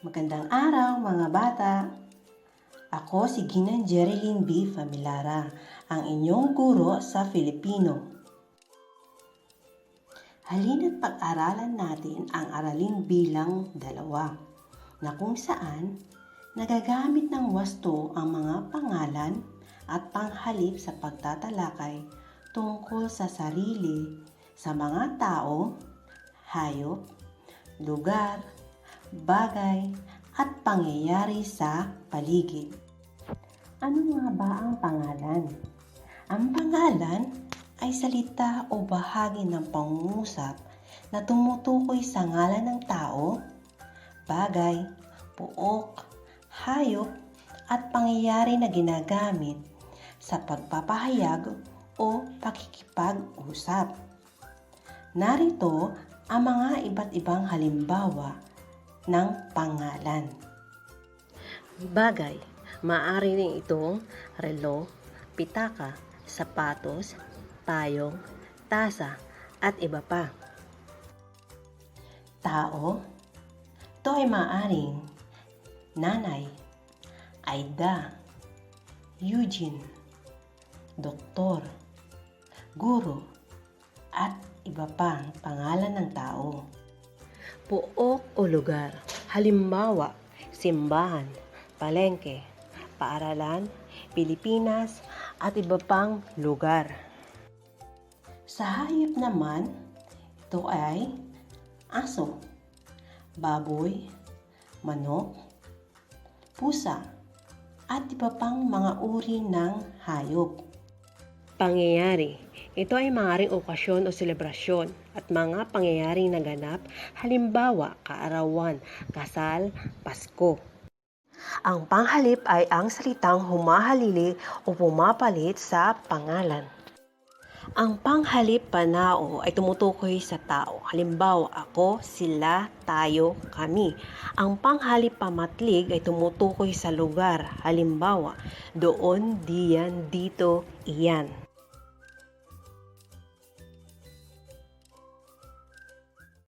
Magandang araw mga bata! Ako si Ginang Jerilyn B. Familara, ang inyong guro sa Filipino. Halina't pag-aralan natin ang aralin bilang 2, na kung saan nagagamit ng wasto ang mga pangalan at panghalip sa pagtatalakay tungkol sa sarili sa mga tao, hayop, lugar, bagay at pangyayari sa paligid. Ano nga ba ang pangalan? Ang pangalan ay salita o bahagi ng pangungusap na tumutukoy sa ngalan ng tao, bagay, pook, hayop at pangyayari na ginagamit sa pagpapahayag o pakikipag-usap. Narito ang mga iba't ibang halimbawa ng pangalan. Bagay, maaari rin itong relo, pitaka, sapatos, payong, tasa, at iba pa. Tao, ito ay maaaring nanay, Aida, Eugene, doktor, guro, at iba pang pangalan ng tao. Pook o lugar, halimbawa, simbahan, palengke, paaralan, Pilipinas, at iba pang lugar. Sa hayop naman, ito ay aso, baboy, manok, pusa, at iba pang mga uri ng hayop. Pangyayari, ito ay maaaring okasyon o selebrasyon at mga pangyayaring naganap, halimbawa, kaarawan, kasal, Pasko. Ang panghalip ay ang salitang humahalili o pumapalit sa pangalan. Ang panghalip panao ay tumutukoy sa tao. Halimbawa, ako, sila, tayo, kami. Ang panghalip pamatlig ay tumutukoy sa lugar. Halimbawa, doon, diyan, dito, iyan.